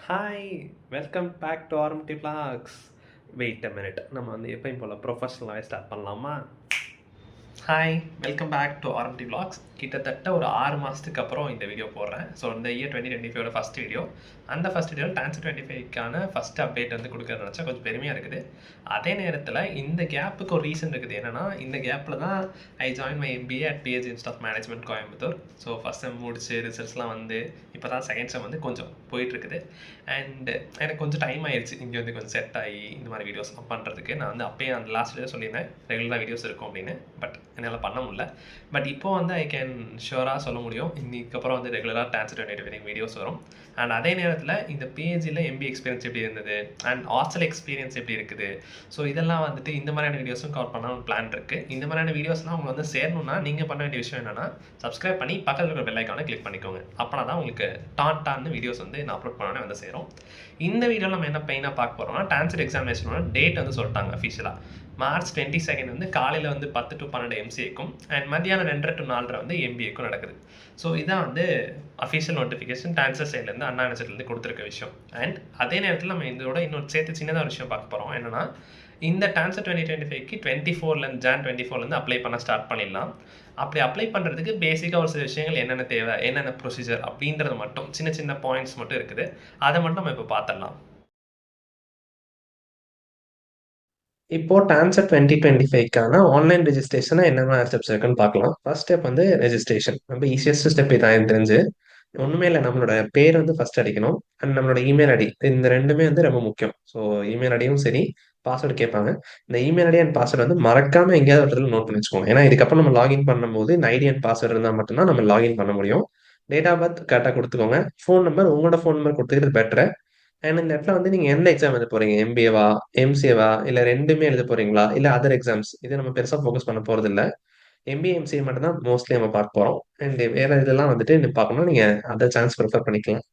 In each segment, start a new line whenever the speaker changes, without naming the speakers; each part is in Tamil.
Hi, welcome back to RMT vlogs. Wait a minute, நம்ம வந்து எப்பயும் போல் ப்ரொஃபஷனலாகவே ஸ்டார்ட் பண்ணலாமா? Hi, welcome back to RMT vlogs. கிட்டத்தட்ட ஒரு 6 மாதத்துக்கு அப்புறம் இந்த வீடியோ போடுறேன். ஸோ இந்த இயர் 2025 ஃபஸ்ட் வீடியோ. அந்த ஃபஸ்ட் வீடியோவில் டான்சர் 25க்கான ஃபஸ்ட் அப்டேட் வந்து கொடுக்குறது நினச்சா கொஞ்சம் பெருமையாக இருக்குது. அதே நேரத்தில் இந்த கேப்புக்கு ஒரு ரீசன் இருக்குது. என்னென்னா, இந்த கேப்பில் தான் I join my MBA at PSG institute of management Coimbatore. So first sem முடிச்சு ரிசல்ட்ஸ்லாம் வந்து இப்போ தான் செகண்ட் செம் வந்து கொஞ்சம் போயிட்டுருக்குது. அண்ட் எனக்கு கொஞ்சம் டைம் ஆயிடுச்சு இங்கே வந்து கொஞ்சம் செட் ஆகி இந்த மாதிரி வீடியோஸ்லாம் பண்ணுறதுக்கு. நான் வந்து அப்போயே அந்த லாஸ்ட் வீடியோ சொல்லியிருந்தேன் ரெகுலராக வீடியோஸ் இருக்கும் அப்படின்னு. பட் என்னால் பண்ண முடியல. பட் இப்போ வந்து ஐ கேன் ஷுவராக சொல்ல முடியும், இன்னைக்கப்புறம் வந்து ரெகுலராக டான்சர் 2025 வீடியோஸ் வரும். அண்ட் அதே நேரத்தில் இந்த பிஹெச்சியில் எம்பி எக்ஸ்பீரியன்ஸ் எப்படி இருந்தது அண்ட் ஹாஸ்டல் எக்ஸ்பீரியன்ஸ் எப்படி இருக்குது, ஸோ இதெல்லாம் வந்துட்டு இந்த மாதிரியான வீடியோஸும் கவர் பண்ண பிளான் இருக்குது. இந்த மாதிரியான வீடியோஸ்லாம் உங்களுக்கு வந்து சேரணும்னா நீங்கள் பண்ண வேண்டிய விஷயம் என்னென்னா, சப்ஸ்கிரைப் பண்ணி பக்கத்தில் இருக்கிற பெல் ஐக்கானை கிளிக் பண்ணிக்கோங்க. அப்போனா தான் உங்களுக்கு டான்னு வீடியோஸ் வந்து நான் அப்லோட் பண்ணோன்னே வந்து சேரும். இந்த வீடியோவில் நம்ம என்ன பெயினாக பார்க்க போகிறோம்னா, டான்சர் எக்ஸாமினேஷனோட டேட் வந்து சொல்லிட்டாங்க அஃபிஷியலாக. மார்ச் 22 வந்து காலையில் வந்து 10 to 12 எம்சிஏக்கும் அண்ட் மத்தியானம் 2:30 to 4:30 வந்து எம்பிஏக்கும் நடக்குது. ஸோ இதான் வந்து அஃபிஷியல் நோட்டிஃபிகேஷன் டான்சர் சைட்லேருந்து அண்ணா யூனிவர்சிட்டிலேருந்து கொடுத்துருக்க விஷயம். அண்ட் அதே நேரத்தில் நம்ம இதோட இன்னொரு சேர்த்து சின்னதாக விஷயம் பார்க்க போகிறோம். என்னென்னா, இந்த டான்சர் 2025க்கு 24லேருந்து அப்ளை பண்ண ஸ்டார்ட் பண்ணிடலாம். அப்படி அப்ளை பண்ணுறதுக்கு பேசிக்காக ஒரு சில விஷயங்கள் என்னென்ன தேவை, என்னென்ன ப்ரொசீஜர் அப்படின்றது மட்டும் சின்ன சின்ன பாயிண்ட்ஸ் மட்டும் இருக்குது. அதை மட்டும் நம்ம இப்போ பார்த்துடலாம். இப்போ டான்சர் 2025க்கான ஆன்லைன் ரெஜிஸ்ட்ரேஷனை என்னென்ன ஸ்டெப்ஸ் இருக்குன்னு பார்க்கலாம். ஃபர்ஸ்ட் ஸ்டெப் வந்து ரெஜிஸ்ட்ரேஷன். ரொம்ப ஈஸியஸ்ட் ஸ்டெப் இதான் எனக்கு தெரிஞ்சு. ஒன்றுமே இல்லை, நம்மளோட பேர் வந்து ஃபர்ஸ்ட் அடிக்கணும் அண்ட் நம்மளோட இமெயில் ஐடி. இந்த ரெண்டுமே வந்து ரொம்ப முக்கியம். ஸோ இமெயில் ஐடியும் சரி, பாஸ்வேர்டு கேட்பாங்க. இந்த இமெயில் ஐடி அண்ட் பாஸ்வேர்டு வந்து மறக்காம எங்கேயாவது ஒரு இடத்துல நோட் பண்ணி வச்சுக்கோங்க. ஏன்னா இதுக்கப்புறம் நம்ம லாகின் பண்ணும்போது இந்த ஐடி அண்ட் பாஸ்வேர்டு இருந்தால் மட்டும்தான் நம்ம லாகின் பண்ண முடியும். டேட் ஆஃப் பர்த் கரெக்டாக கொடுத்துக்கோங்க. ஃபோன் நம்பர் உங்களோட ஃபோன் நம்பர் கொடுத்துக்கிறது பெட்டர். அண்ட் இந்த இடத்துல வந்து நீங்க எந்த எக்ஸாம் எழுத போறீங்க? எம்பிஏவா, எம்சிஏவா, இல்ல ரெண்டுமே எழுத போறீங்களா, இல்ல அதர் எக்ஸாம்ஸ்? இது நம்ம பெருசா ஃபோக்கஸ் பண்ண போறது இல்ல. எம்பிஏ, எம்சிஏ மட்டும் தான் மோஸ்ட்லி நம்ம பார்க்க போறோம். அண்ட் வேற இதெல்லாம் வந்துட்டு நீங்க பார்க்கணும், நீங்க அதர் சான்ஸ் ப்ரிஃபர் பண்ணிக்கலாம்.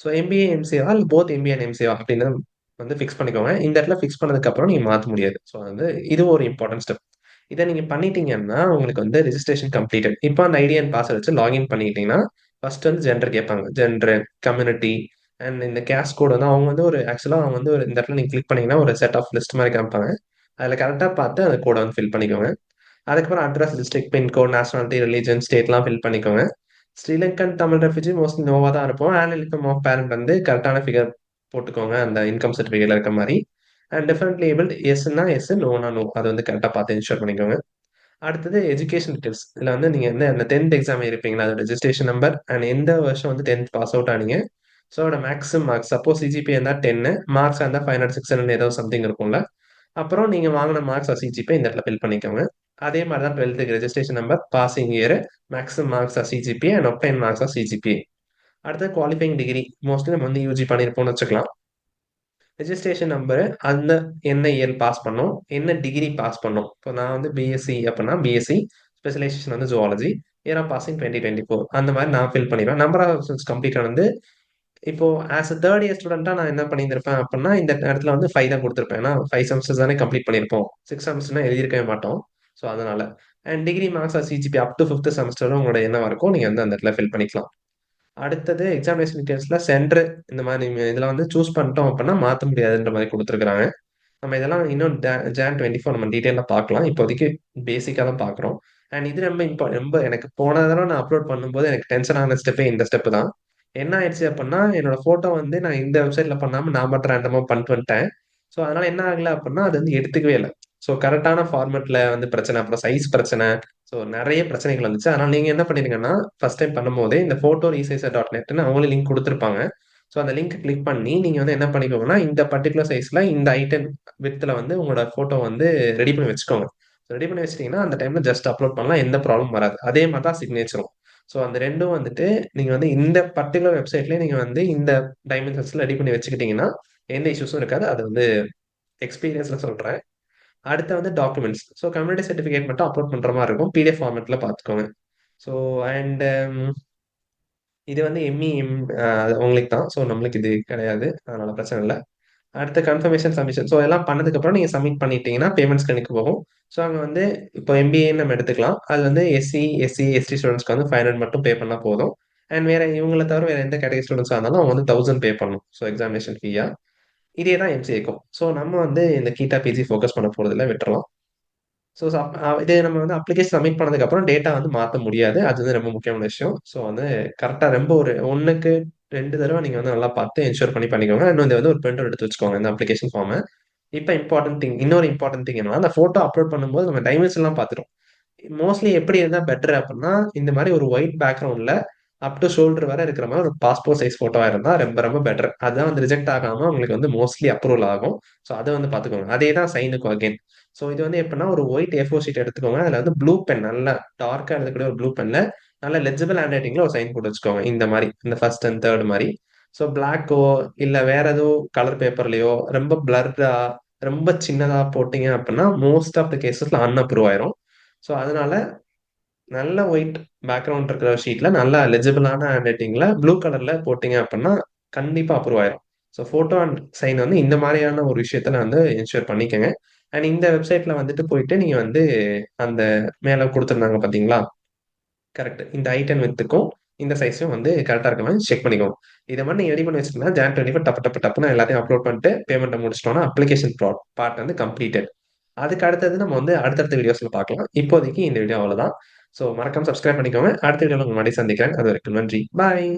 ஸோ எம்பிஏ, எம்சிஏவா இல்ல போத் எம்பிஏ அண்ட் எம்சிஏவா அப்படின்னு வந்து ஃபிக்ஸ் பண்ணிக்கோங்க. இந்த இடத்துல ஃபிக்ஸ் பண்ணதுக்கு அப்புறம் நீங்க மாத்த முடியாது. ஸோ வந்து இது ஒரு இம்பார்ட்டன்ட் ஸ்டெப். இதை நீங்க பண்ணிட்டீங்கன்னா உங்களுக்கு வந்து ரெஜிஸ்ட்ரேஷன் கம்ப்ளீட்டட். இப்போ அந்த ஐடி அண்ட் பாஸ்வேர்ட் வச்சு லாகின் பண்ணிக்கிட்டீங்கன்னா ஃபர்ஸ்ட் வந்து ஜெண்டர் கேட்பாங்க. ஜெண்டர், கம்யூனிட்டி அண்ட் இந்த கேஷ் கோட் வந்து அவங்க வந்து ஒரு ஆக்சுவலாக அவங்க வந்து ஒரு இந்த இடத்துல நீங்கள் கிளிக் பண்ணீங்கன்னா ஒரு செட் ஆஃப் லிஸ்ட் மாதிரி காமிப்பாங்க. அதில் கரெக்டாக பார்த்து அந்த கோடை வந்து ஃபில் பண்ணிக்கோங்க. அதுக்கப்புறம் address, district, pincode, nationality, religion, ஸ்டேட்லாம் ஃபில் பண்ணிக்கோங்க. ஸ்ரீலங்கன் தமிழ் ரெஃப்யூஜி மோஸ்ட்லி நோவாக தான் இருப்போம். ஆனுவல் இன்கம் ஆஃப் பேரண்ட் வந்து கரெக்டான ஃபிகர் போட்டுக்கோங்க அந்த இன்கம் சர்டிஃபிகேட்ல இருக்க மாதிரி. அண்ட் டிஃபரெண்ட் லேபிள் எஸ்ன்னா எஸ், நோனா நோ, அதை வந்து கரெக்டாக பார்த்து இன்ஷூர் பண்ணிக்கோங்க. அடுத்தது எஜுகேஷன் டீட்டெயில்ஸ். இதில் வந்து நீங்கள் எந்த அந்த 10th எக்ஸாம் இருப்பீங்களா, அதோட ரெஜிஸ்ட்ரேஷன் நம்பர் அண்ட் எந்த வருஷம் வந்து 10th பாஸ் அவுட் ஆனீங்க. ஸோ அதோட மேக்ஸிமம் மார்க்ஸ், சப்போஸ் சிஜிபி இருந்தால் 10, மார்க்ஸ் இருந்தால் 500, 600 ஏதோ சம்திங் இருக்கும்ல. அப்புறம் நீங்கள் வாங்கின மார்க்ஸ் சிஜிபி இந்த இடத்துல ஃபில் பண்ணிக்கோங்க. அதே மாதிரி தான் 12th registration number, passing year, maximum marks CGPA and obtain marks CGPA. அடுத்து குவாலிஃபைங் டிகிரி, மோஸ்ட்லி நம்ம வந்து யூஜி பண்ணியிருப்போம்னு வச்சுக்கலாம். ரெஜிஸ்ட்ரேஷன் நம்பரு, அந்த என்ன இயர் பாஸ் பண்ணோம், என்ன டிகிரி பாஸ் பண்ணோம். இப்போ நான் வந்து பிஎஸ்சி அப்படின்னா பிஎஸ்சி, ஸ்பெஷலைசேஷன் வந்து ஜுவாலஜி, இயர் ஆஃப் பாசிங் 2024 அந்த மாதிரி நான் ஃபில் பண்ணிடுவேன். நம்பர் ஆஃப் ஆப்ஷன்ஸ் கம்ப்ளீட் வந்து இப்போ ஆஸ் அ தேர்ட் இயர் ஸ்டூடெண்ட்டாக நான் என்ன பண்ணியிருப்பேன் அப்படின்னா இந்த இடத்துல வந்து 5 தான் கொடுத்துருப்பேன். ஏன்னா 5 செமஸ்டர்ஸ் தானே கம்ப்ளீட் பண்ணியிருப்போம். 6 செமஸ்டர்னா எழுதியிருக்கவே மாட்டோம். ஸோ அதனால and degree marks CGPA up to 5th செமஸ்டரும் உங்களோட என்னவா இருக்கும் நீங்கள் வந்து அந்த இடத்துல ஃபில் பண்ணிக்கலாம். அடுத்தது எக்ஸாமினேஷன் டீடைல்ஸ்ல சென்டர், இந்த மாதிரி இதெல்லாம் வந்து சூஸ் பண்ணிட்டோம் அப்படின்னா மாற்ற முடியாதுன்ற மாதிரி கொடுத்துருக்காங்க. நம்ம இதெல்லாம் இன்னும் ஜான் 24 நம்ம டீட்டெயிலாக பார்க்கலாம். இப்போதைக்கு பேசிக்காக தான் பார்க்குறோம். அண்ட் இது ரொம்ப ரொம்ப எனக்கு போன தடவை நான் அப்லோட் பண்ணும்போது எனக்கு டென்ஷன் ஆன ஸ்டெப்பே இந்த ஸ்டெப் தான். என்ன ஆயிடுச்சு அப்படின்னா என்னோட ஃபோட்டோ வந்து நான் இந்த வெப்சைட்ல பண்ணாமல் நான் மட்டும் ரேண்டமாக பண்ணிட்டு வந்துட்டேன். ஸோ அதனால என்ன ஆகல அப்படின்னா அது வந்து எடுத்துக்கவே இல்லை. ஸோ கரெக்டான ஃபார்மேட்ல வந்து பிரச்சனை, அப்புறம் சைஸ் பிரச்சனை, ஸோ நிறைய பிரச்சனைகள் வந்துச்சு. அதனால நீங்க என்ன பண்ணிருங்கன்னா ஃபர்ஸ்ட் டைம் பண்ணும்போதே இந்த போட்டோ ரீசைசர் டாட் நெட்னு அவங்களே லிங்க் கொடுத்துருப்பாங்க. ஸோ அந்த லிங்க் கிளிக் பண்ணி நீங்க வந்து என்ன பண்ணிக்கோங்கன்னா இந்த பர்டிகுலர் சைஸ்ல இந்த ஐட்டம் வித்துல வந்து உங்களோட போட்டோ வந்து ரெடி பண்ணி வச்சுக்கோங்க. ரெடி பண்ணி வச்சிட்டீங்கன்னா அந்த டைம்ல ஜஸ்ட் அப்லோட் பண்ணலாம், எந்த ப்ராப்ளம் வராது. அதே மாதிரி தான் சிக்னேச்சரும். ஸோ அந்த ரெண்டும் வந்துட்டு நீங்க வந்து இந்த பர்டிகுலர் வெப்சைட்லயே நீங்க வந்து இந்த டைமென்ஷன்ஸ்ல ரெடி பண்ணி வச்சுக்கிட்டீங்கன்னா எந்த இஷ்யூஸும் இருக்காது. அது வந்து எக்ஸ்பீரியன்ஸ்ல சொல்றேன். அடுத்து வந்து டாக்குமெண்ட்ஸ். ஸோ கம்யூனிட்டி சர்டிஃபிகேட் மட்டும் அப்லோட் பண்ற மாதிரி இருக்கும். பிடிஎஃப் ஃபார்மேட்ல பார்த்துக்கோங்க. ஸோ அண்ட் இது வந்து உங்களுக்கு தான். ஸோ நம்மளுக்கு இது கிடையாது. அதனால பிரச்சனை இல்லை. அடுத்த கன்ஃபர்மேஷன் சப்மிஷன். ஸோ எல்லாம் பண்ணதுக்கப்புறம் நீங்கள் சப்மிட் பண்ணிட்டீங்கன்னா பேமெண்ட்ஸ் கணக்கு போகும். ஸோ அங்கே வந்து இப்போ எம்பிஏன்னு நம்ம எடுத்துக்கலாம். அது வந்து எஸ்சி, எஸ்டி ஸ்டூடெண்ட்ஸ்க்கு வந்து 500 மட்டும் பே பண்ணால் போதும். அண்ட் வேற இவங்கள தவிர வேற எந்த கேட்டகரி ஸ்டூடெண்ட்ஸா இருந்தாலும் அவங்க வந்து 1000 பே பண்ணணும். ஸோ எக்ஸாமினேஷன் ஃபீயா. இதே தான் எம்சிஏக்கும். ஸோ நம்ம வந்து இந்த கீட்டா பிஜி ஃபோக்கஸ் பண்ண போறதில்ல, விட்டுறலாம். ஸோ இது நம்ம வந்து அப்ளிகேஷன் சப்மிட் பண்ணதுக்கப்புறம் டேட்டா வந்து மாத்த முடியாது. அது வந்து ரொம்ப முக்கியமான விஷயம். ஸோ வந்து கரெக்ட்டா ரொம்ப ஒரு 1க்கு 2 தடவ நீங்க வந்து நல்லா பார்த்து என்ஷூர் பண்ணிக்கோங்க. இன்னும் இத வந்து ஒரு பிரிண்ட் அவுட் எடுத்து வச்சுக்கோங்க, இந்த அப்ளிகேஷன் ஃபார்ம. இப்ப இன்னொரு இம்பார்ட்டன்ட் திங் என்னன்னா, அந்த ஃபோட்டோ அப்லோட் பண்ணும்போது நம்ம டைமென்ஷன்லாம் பார்த்துட்டோம். மோஸ்ட்லி எப்படி இருந்தா பெட்டர் அப்டின்னா, இந்த மாரி ஒரு ஒயிட் பேக்கிரவுண்ட்ல அப் டூ ஷோல்டர் வரை இருக்கிற மாரி ஒரு பாஸ்போர்ட் சைஸ் ஃபோட்டோவா இருந்தா ரொம்ப ரொம்ப பெட்டர். அதுதான் வந்து ரிஜெக்ட் ஆகாம உங்களுக்கு வந்து மோஸ்ட்லி அப்ரூவல் ஆகும். ஸோ அத வந்து பார்த்துக்கோங்க. அதே தான் சைனுக்கும் அகைன். ஸோ இது வந்து எப்படின்னா ஒரு ஒயிட் A4 ஷீட் எடுத்துக்கோங்க. அதுல வந்து ப்ளூ பென் நல்லா டார்க்கா எழுதக்கூடிய ஒரு ப்ளூ பென்ல நல்ல லெஜிபிள் ஹேண்ட் ரைட்டிங்ல ஒரு சைன் போட்டு வச்சுக்கோங்க. இந்த மாரி. இந்த ஃபர்ஸ்ட் அண்ட் தேர்ட் மாரி. ஸோ பிளாக்கோ இல்ல வேற ஏதோ கலர் பேப்பர்லயோ ரொம்ப பிளர்ரா ரொம்ப சின்னதா போட்டீங்க அப்படின்னா, மோஸ்ட் ஆஃப் த கேஸஸ்ல அன்அப்ரூவ் ஆயிரும். ஸோ அதனால நல்ல ஒயிட் பேக்கிரவுண்ட் இருக்கிற ஷீட்ல நல்லா லெஜிபிளான ஹேண்ட் ரைட்டிங்ல ப்ளூ கலர்ல போட்டீங்க அப்படின்னா கண்டிப்பா அப்ரூவ் ஆயிரும். ஸோ ஃபோட்டோ அண்ட் சைன் வந்து இந்த மாதிரியான ஒரு விஷயத்துல வந்து என்ஷூர் பண்ணிக்கங்க. அண்ட் இந்த வெப்சைட்ல வந்துட்டு போயிட்டு நீங்க வந்து அந்த மேல கொடுத்துருந்தாங்க பாத்தீங்களா? கரெக்ட். இந்த ஹைட் அண்ட் விட்த்துக்கும் இந்த சைஸும் வந்து கரெக்ட்டா இருக்கான்னு செக் பண்ணிக்கோங்க. இத மட்டும் நீங்க ரெடி பண்ணி வச்சுட்டீங்கன்னா, ஜான் 25 டப்புன்னு எல்லாத்தையும் அப்லோட் பண்ணிட்டு பேமெண்ட்ட முடிச்சுட்டோம்னா, அப்ளிகேஷன் பார்ட் வந்து கம்ப்ளீட்டட். அதுக்கு அடுத்தது நம்ம வந்து அடுத்தடுத்த வீடியோஸ்ல பார்க்கலாம். இப்போதைக்கு இந்த வீடியோ அவ்வளவுதான். ஸோ மறக்காம சப்ஸ்கிரைப் பண்ணிக்கோங்க. அடுத்த வீடியோல உங்கள மறுபடியும் சந்திக்கிறேன். அதுவரைக்கும் நன்றி. பாய்.